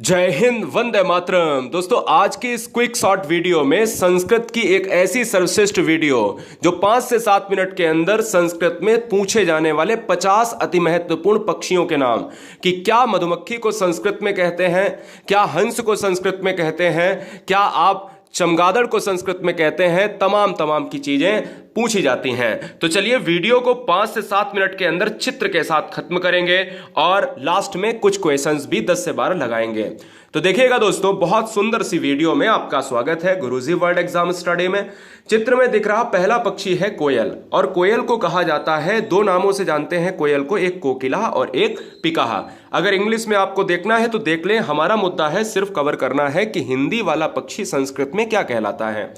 जय हिंद, वंदे मातरम। दोस्तों, आज की इस क्विक शॉर्ट वीडियो में संस्कृत की एक ऐसी सर्वश्रेष्ठ वीडियो जो 5 से 7 मिनट के अंदर संस्कृत में पूछे जाने वाले 50 अति महत्वपूर्ण पक्षियों के नाम कि क्या मधुमक्खी को संस्कृत में कहते हैं, क्या हंस को संस्कृत में कहते हैं, क्या आप चमगादड़ को संस्कृत में कहते हैं, तमाम तमाम की चीजें पूछी जाती हैं। तो चलिए वीडियो को 5 से 7 मिनट के अंदर चित्र के साथ खत्म करेंगे और लास्ट में कुछ क्वेश्चंस भी 10 से 12 लगाएंगे। तो देखिएगा दोस्तों, बहुत सुंदर सी वीडियो में आपका स्वागत है गुरुजी वर्ल्ड एग्जाम स्टडी में। चित्र में दिख रहा पहला पक्षी है कोयल, और कोयल को कहा जाता है, दो नामों से जानते हैं कोयल को, एक कोकिला और एक पिकाहा। अगर इंग्लिश में आपको देखना है तो देख लें, हमारा मुद्दा है सिर्फ कवर करना है कि हिंदी वाला पक्षी संस्कृत में क्या कहलाता है।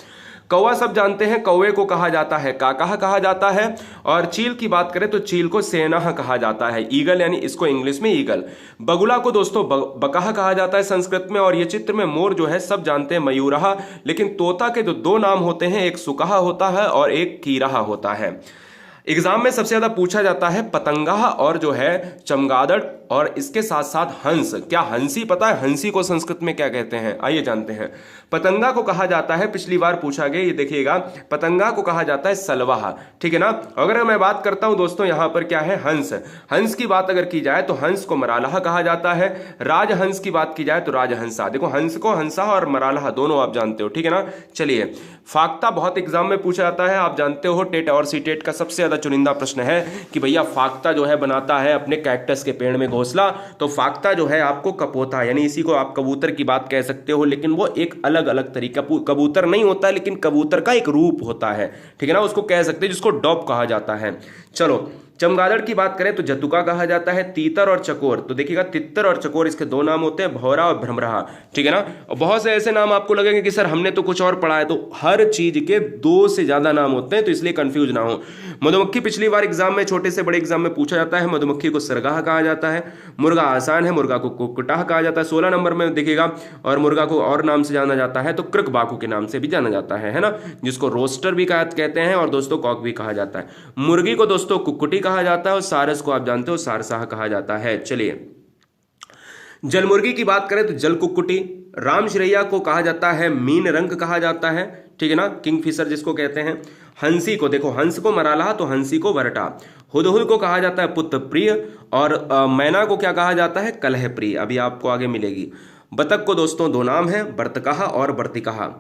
कौवा सब जानते हैं, कौवे को कहा जाता है काकाह कहा जाता है, और चील की बात करें तो चील को सेनाह कहा जाता है, ईगल यानी इसको इंग्लिश में ईगल। बगुला को दोस्तों बकाह कहा जाता है संस्कृत में। और ये चित्र में मोर जो है सब जानते हैं मयूरहा, लेकिन तोता के जो दो नाम होते हैं, एक सुकाहा होता है और एक कीराहा होता है। एग्जाम में सबसे ज्यादा पूछा जाता है पतंगा और जो है चमगादड़, और इसके साथ साथ हंस। क्या हंसी पता है हंसी को संस्कृत में क्या कहते हैं? आइए जानते हैं। पतंगा को कहा जाता है, पिछली बार पूछा गया, ये देखिएगा, पतंगा को कहा जाता है सलवाहा, ठीक है ना। अगर मैं बात करता हूं दोस्तों, यहां पर क्या है, हंस। हंस की बात अगर की जाए तो हंस को मरालाहा कहा जाता है। राजहंस की बात की जाए तो राजहंसा। देखो, हंस को हंसा और मरालाहा दोनों आप जानते हो, ठीक है ना। चलिए, फाख्ता बहुत एग्जाम में पूछा जाता है, आप जानते हो। टेट और सी टेट का सबसे ज्यादा चुनिंदा प्रश्न है कि भैया फाख्ता जो है बनाता है अपने कैक्टस के पेड़ में घोंसला, तो फाख्ता जो है आपको कपोता, यानी इसी को आप कबूतर की बात कह सकते हो, लेकिन वो एक अलग अलग तरीका, कबूतर नहीं होता है, लेकिन कबूतर का एक रूप होता है, ठीक है ना, उसको कह सकते हैं, जिसको डॉब कहा जाता है। चलो, चमगादड़ की बात करें तो जतुका कहा जाता है। तीतर और चकोर, तो देखिएगा तितर और चकोर इसके दो नाम होते हैं, भौरा और भ्रमरहा, ठीक है ना। और बहुत से ऐसे नाम आपको लगेंगे कि सर हमने तो कुछ और पढ़ा है, तो हर चीज के 2 से ज्यादा नाम होते हैं, तो इसलिए कंफ्यूज ना हो। मधुमक्खी पिछली बार एग्जाम में, छोटे से बड़े एग्जाम में पूछा जाता है, मधुमक्खी को सरगाह कहा जाता है। मुर्गा आसान है, मुर्गा को कुकुटाह कहा जाता है, 16 नंबर में देखिएगा। और मुर्गा को और नाम से जाना जाता है तो कृक बाकू के नाम से भी जाना जाता है ना, जिसको रोस्टर भी कहते हैं और दोस्तों कॉक भी कहा जाता है। मुर्गी को दोस्तों कुक्कुटी कहा जाता है, और सारस को आप जानते हो सारसाह कहा जाता है। चलिए, जलमुर्गी की बात करें तो जल कुक्कुटी। राम श्रैया को कहा जाता है मीन रंग कहा जाता है, ठीक है ना, किंगफिशर जिसको कहते हैं। हंसी को देखो, हंस को मराला तो हंसी को वरटा। हुदहुद को कहा जाता है पुत्र प्रिय, और मैना को क्या कहा जाता है, कलह प्रिय। अभी आपको आगे मिलेगी। बतख को दोस्तों 2 नाम है, बर्तकहा और बर्तिकहा।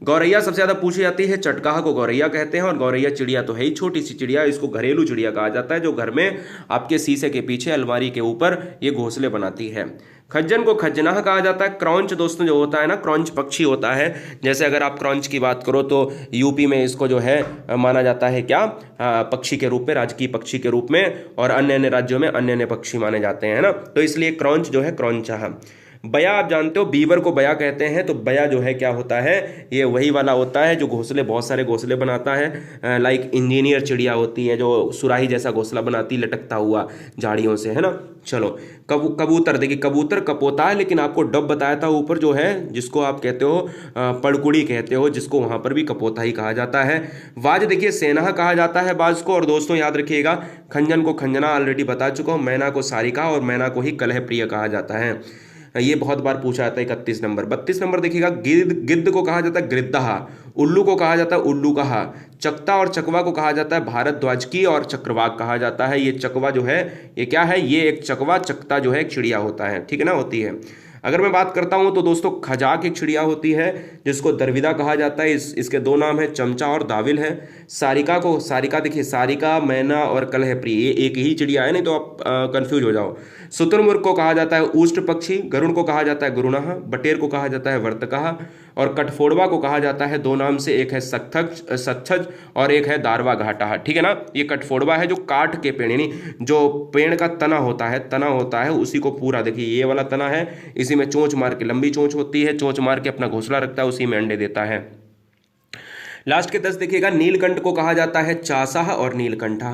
गौरैया सबसे ज्यादा पूछी जाती है, चटकाहा को गौरैया कहते हैं, और गौरैया चिड़िया तो है ही छोटी सी चिड़िया, इसको घरेलू चिड़िया कहा जाता है, जो घर में आपके शीशे के पीछे अलमारी के ऊपर ये घोंसले बनाती है। खज्जन को खज्जनाह कहा जाता है। क्रॉन्च दोस्तों जो होता है ना, क्रॉन्च पक्षी होता है, जैसे अगर आप क्रॉन्च की बात करो तो यूपी में इसको जो है माना जाता है क्या, पक्षी के रूप में, राजकीय पक्षी के रूप में, और अन्य अन्य राज्यों में अन्य अन्य पक्षी माने जाते हैं ना, तो इसलिए क्रॉन्च जो है क्रॉन्चाह। बया आप जानते हो, बीवर को बया कहते हैं, तो बया जो है क्या होता है, ये वही वाला होता है जो घोंसले, बहुत सारे घोंसले बनाता है, लाइक इंजीनियर चिड़िया होती है जो सुराही जैसा घोंसला बनाती, लटकता हुआ झाड़ियों से, है ना। चलो, कबूतर, देखिए कबूतर कपोता है, लेकिन आपको डब बताया था ऊपर जो है, जिसको आप कहते हो पड़कुड़ी कहते हो, जिसको वहां पर भी कपोता ही कहा जाता है। बाज देखिए सेनाह कहा जाता है बाज को, और दोस्तों याद रखिएगा, खंजन को खंजना ऑलरेडी बता चुका हूं, मैना को सारिका, और मैना को ही कलह प्रिय कहा जाता है। ये बहुत बार पूछा जाता है। 31 नंबर। 32 नंबर देखिएगा, गिद्ध को कहा जाता है गृद्धहा, उल्लू को कहा जाता है उल्लू कहा, चकता और चकवा को कहा जाता है भारद्वाज की, और चक्रवाक कहा जाता है। ये चकवा जो है ये क्या है, ये एक चकवा, चकता जो है एक चिड़िया होता है, ठीक है ना, होती है। अगर मैं बात करता हूं तो दोस्तों खजाक एक चिड़िया होती है जिसको दरविदा कहा जाता है, इसके 2 नाम है, चमचा और दाविल है। सारिका को, सारिका देखिए, सारिका, मैना और कलह प्रिय, ये एक ही चिड़िया है, नहीं तो आप कंफ्यूज हो जाओ। शुतुरमुर्ग को कहा जाता है ऊष्ट पक्षी, गरुड़ को कहा जाता है गुरुणाह, बटेर को कहा जाता है वर्तकाह, और कठफोड़वा को कहा जाता है 2 नाम से, एक है सच्छज और एक है दारवा घाटा, ठीक है ना। ये कठफोड़वा है जो काट के पेड़, यानी जो पेड़ का तना होता है उसी को पूरा, देखिए ये वाला तना है, इसी में चोंच मार के, लंबी चोंच होती है, चोंच मार के अपना घोंसला रखता है, उसी में अंडे देता है। लास्ट के 10 देखिएगा, नीलकंठ को कहा जाता है चासाह और नीलकंठा।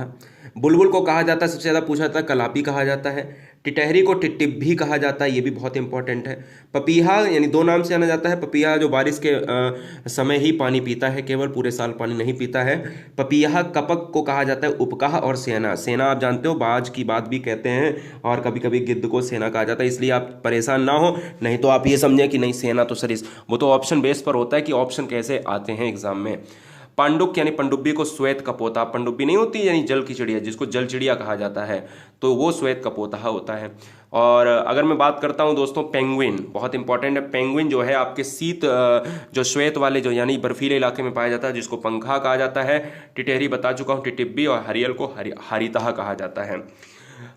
बुलबुल को कहा जाता है, सबसे ज़्यादा पूछा जाता है, कलापी कहा जाता है। टिटहरी को टिटटिप भी कहा जाता है, ये भी बहुत इंपॉर्टेंट है। पपीहा यानी दो नाम से जाना जाता है, पपीहा जो बारिश के समय ही पानी पीता है, केवल पूरे साल पानी नहीं पीता है। पपीहा कपक को कहा जाता है उपकहा और सेना। सेना आप जानते हो बाज की बात भी कहते हैं, और कभी कभी गिद्ध को सेना कहा जाता है, इसलिए आप परेशान ना हो, नहीं तो आप ये समझें कि नहीं सेना तो सरिस, वो तो ऑप्शन बेस पर होता है कि ऑप्शन कैसे आते हैं एग्जाम में। पांडुक यानी पनडुब्बी को श्वेत का पोता, पनडुब्बी नहीं होती यानी जल की चिड़िया, जिसको जल चिड़िया कहा जाता है, तो वो श्वेत का पोता होता है। और अगर मैं बात करता हूं दोस्तों पेंगुइन, बहुत इंपॉर्टेंट है। पेंगुइन जो है आपके जो श्वेत वाले जो यानी बर्फीले इलाके में पाया जाता है, जिसको पंखा कहा जाता है। टिटहरी बता चुका हूं, टिटिब्बी, और हरियल को हरितहा कहा जाता है।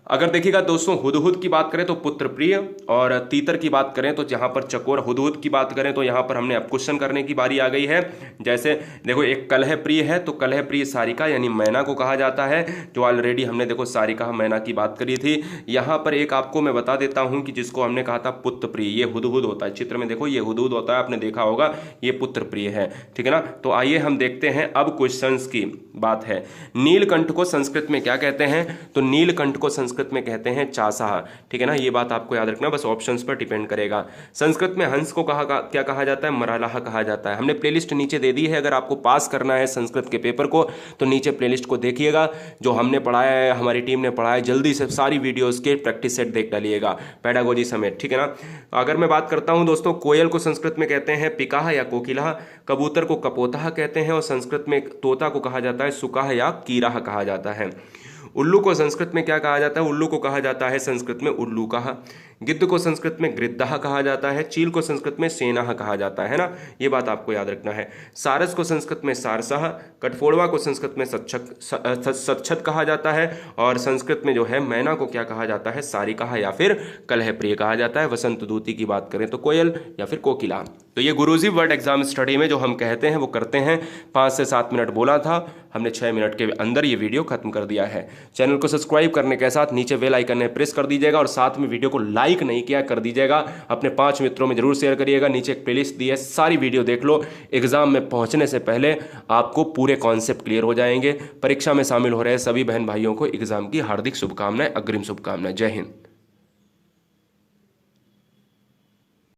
अगर देखिएगा दोस्तों हुदहुद की बात करें तो पुत्र प्रिय, और तीतर की बात करें तो जहां पर चकोर, हुदहुद की बात करें तो यहां पर हमने अब क्वेश्चन करने की बारी आ गई है। जैसे देखो एक कलह प्रिय है, तो कलह प्रिय सारिका यानी मैना को कहा जाता है, जो ऑलरेडी हमने देखो सारिका मैना की बात करी थी। यहां पर एक आपको मैं बता देता हूं कि जिसको हमने कहा था पुत्र प्रिय, ये हुदहुद होता है। चित्र में देखो ये हुदहुद होता है, आपने देखा होगा, ये पुत्र प्रिय है, ठीक है ना। तो आइए हम देखते हैं अब क्वेश्चंस की बात है। नीलकंठ को संस्कृत में क्या कहते हैं? तो नीलकंठ को संस्कृत में कहते हैं चासा, ठीक है ना। ये बात आपको याद रखना, बस ऑप्शंस पर डिपेंड करेगा। संस्कृत में हंस को क्या कहा जाता है? मरालाह कहा जाता है। हमने प्लेलिस्ट नीचे दे दी है, अगर आपको पास करना है संस्कृत के पेपर को तो नीचे प्लेलिस्ट को देखिएगा, जो हमने पढ़ाया है, हमारी टीम ने पढ़ाया है, जल्दी से सारी वीडियोस के प्रैक्टिस सेट देख डालिएगा, पेडागोजी समेत, ठीक है ना। अगर मैं बात करता हूं दोस्तों, कोयल को संस्कृत में कहते हैं पिकाह या कोकिला, कबूतर को कपोताह कहते हैं, और संस्कृत में तोता को कहा जाता है सुकाह या कीराह कहा जाता है। उल्लू को संस्कृत में क्या कहा जाता है? उल्लू को कहा जाता है संस्कृत में उल्लूकाह। गिद्ध को संस्कृत में गृद्धाह कहा जाता है। चील को संस्कृत में सेनाह कहा जाता है ना, ये बात आपको याद रखना है। सारस को संस्कृत में सारसाह, कठफोड़वा को संस्कृत में सच्छत कहा जाता है, और संस्कृत में जो है मैना को क्या कहा जाता है? सारिकाह या फिर कलह प्रिय कहा जाता है। वसंत दूती की बात करें तो कोयल या फिर कोकिला। तो ये गुरुजी वर्ड एग्जाम स्टडी में जो हम कहते हैं वो करते हैं। 5 से 7 मिनट बोला था, हमने 6 मिनट के अंदर ये वीडियो खत्म कर दिया है। चैनल को सब्सक्राइब करने के साथ नीचे बेल आइकन है प्रेस कर दीजिएगा, और साथ में वीडियो को लाइक नहीं किया कर दीजिएगा, अपने 5 मित्रों में जरूर शेयर करिएगा। नीचे एक प्लेलिस्ट दी है, सारी वीडियो देख लो। एग्जाम में पहुंचने से पहले आपको पूरे कॉन्सेप्ट क्लियर हो जाएंगे। परीक्षा में शामिल हो रहे सभी बहन भाइयों को एग्जाम की हार्दिक शुभकामनाएं, अग्रिम शुभकामनाएं। जय हिंद।